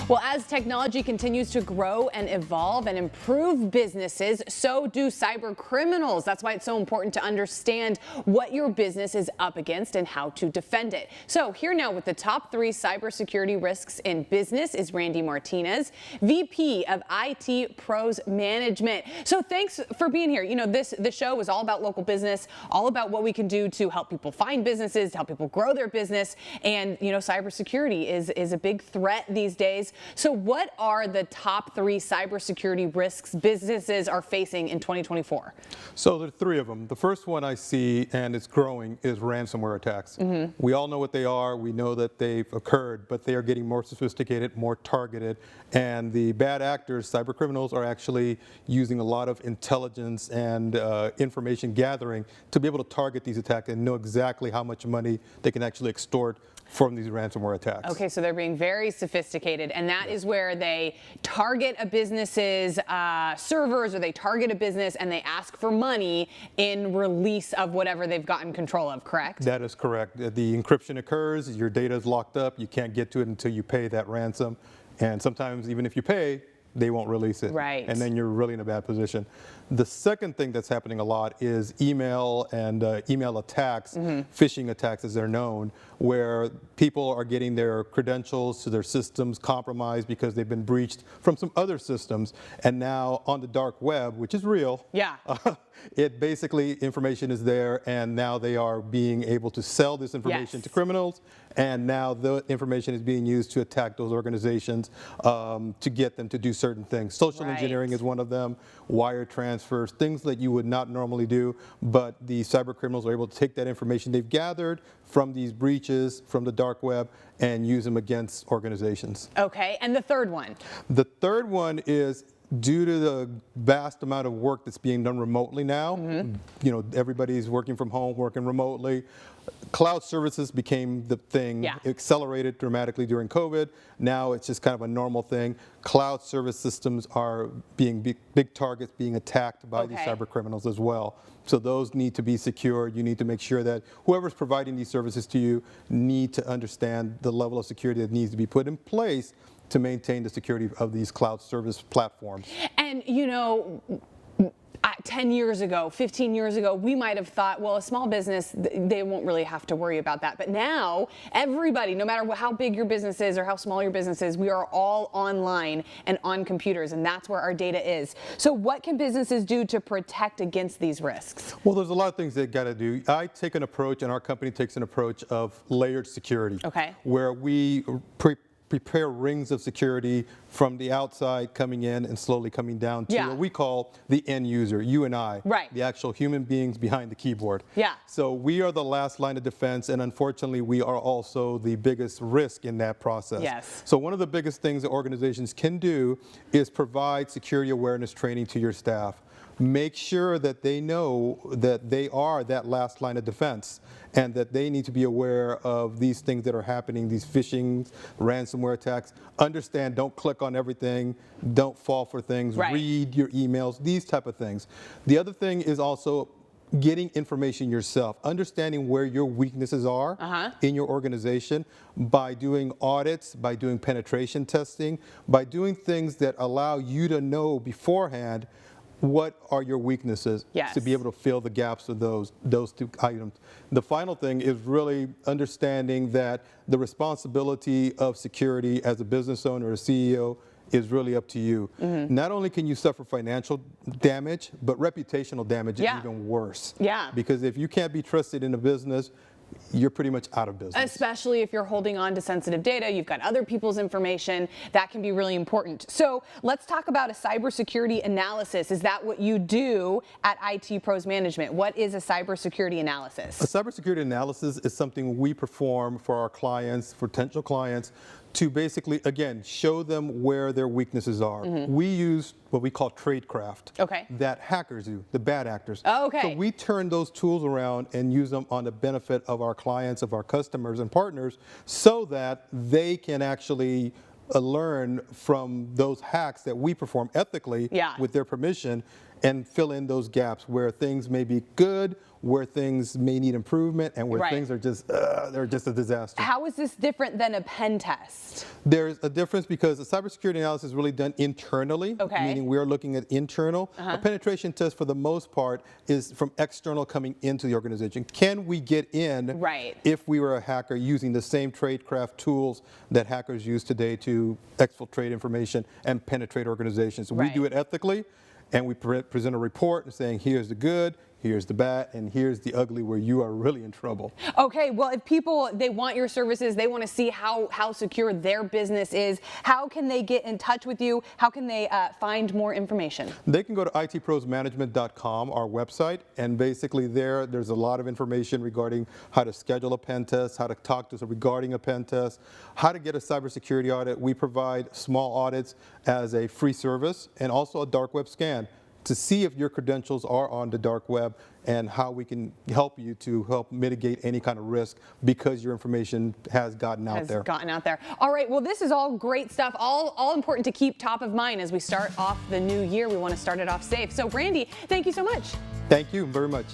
Well, as technology continues to grow and evolve and improve businesses, so do cyber criminals. That's why it's so important to understand what your business is up against and how to defend it. So here now with the top 3 cybersecurity risks in business is Randy Martinez, VP of IT Pros Management. So thanks for being here. You know, this show is all about local business, all about what we can do to help people find businesses, to help people grow their business. And, you know, cybersecurity is a big threat these days. So what are the top 3 cybersecurity risks businesses are facing in 2024? So there are 3 of them. The first one I see, and it's growing, is ransomware attacks. We all know what they are. We know that they've occurred, but they are getting more sophisticated, more targeted. And the bad actors, cyber criminals, are actually using a lot of intelligence and information gathering to be able to target these attacks and know exactly how much money they can actually extort from these ransomware attacks. Okay, so they're being very sophisticated, and that is where they target a business's servers, or they target a business and they ask for money in release of whatever they've gotten control of, correct? That is correct. The encryption occurs, your data is locked up, you can't get to it until you pay that ransom, and sometimes even if you pay, they won't release it. Right. And then you're really in a bad position. The second thing that's happening a lot is email and email attacks, phishing attacks as they're known, where people are getting their credentials to their systems compromised because they've been breached from some other systems. And now on the dark web, which is real, it basically, information is there, and now they are being able to sell this information to criminals, and now the information is being used to attack those organizations to get them to do certain things. Social engineering is one of them, wire transfers, things that you would not normally do, but the cyber criminals are able to take that information they've gathered from these breaches, from the dark web, and use them against organizations. Okay, and the third one? The third one is, due to the vast amount of work that's being done remotely now, you know, everybody's working from home, working remotely. Cloud services became the thing. It accelerated dramatically during COVID. Now it's just kind of a normal thing. Cloud service systems are being big targets being attacked by these cyber criminals as well. So those need to be secured. You need to make sure that whoever's providing these services to you need to understand the level of security that needs to be put in place to maintain the security of these cloud service platforms. And you know, 10 years ago, 15 years ago, we might have thought, well, a small business, they won't really have to worry about that. But now, everybody, no matter how big your business is or how small your business is, we are all online and on computers, and that's where our data is. So what can businesses do to protect against these risks? Well, there's a lot of things they've got to do. I take an approach, and our company takes an approach of layered security, where we prepare rings of security from the outside coming in and slowly coming down to what we call the end user, you and I, the actual human beings behind the keyboard. So we are the last line of defense, and unfortunately we are also the biggest risk in that process. So one of the biggest things that organizations can do is provide security awareness training to your staff. Make sure that they know that they are that last line of defense, and that they need to be aware of these things that are happening, these phishing, ransomware attacks. Understand, don't click on everything, don't fall for things, read your emails, these type of things. The other thing is also getting information yourself, understanding where your weaknesses are in your organization by doing audits, by doing penetration testing, by doing things that allow you to know beforehand what are your weaknesses to be able to fill the gaps of those 2 items. The final thing is really understanding that the responsibility of security as a business owner or a CEO is really up to you. Not only can you suffer financial damage, but reputational damage is even worse. Because if you can't be trusted in a business, you're pretty much out of business. Especially if you're holding on to sensitive data, you've got other people's information, that can be really important. So let's talk about a cybersecurity analysis. Is that what you do at IT Pros Management? What is a cybersecurity analysis? A cybersecurity analysis is something we perform for our clients, potential clients, to basically, again, show them where their weaknesses are. We use what we call tradecraft that hackers do, the bad actors. So we turn those tools around and use them on the benefit of our clients, of our customers and partners, so that they can actually learn from those hacks that we perform ethically with their permission, and fill in those gaps where things may be good, where things may need improvement, and where things are just they're just a disaster. How is this different than a pen test? There's a difference because the cybersecurity analysis is really done internally, meaning we're looking at internal. A penetration test, for the most part, is from external coming into the organization. Can we get in if we were a hacker using the same tradecraft tools that hackers use today to exfiltrate information and penetrate organizations? We do it ethically, and we present a report saying, here's the good, here's the bad, and here's the ugly where you are really in trouble. Okay, well, if people, they want your services, they want to see how secure their business is, how can they get in touch with you? How can they find more information? They can go to itprosmanagement.com, our website, and basically there's a lot of information regarding how to schedule a pen test, how to talk to us regarding a pen test, how to get a cybersecurity audit. We provide small audits as a free service and also a dark web scan to see if your credentials are on the dark web and how we can help you to help mitigate any kind of risk because your information has gotten out there. All right, well, this is all great stuff, all important to keep top of mind as we start off the new year. We want to start it off safe. So, Randy, thank you so much. Thank you very much.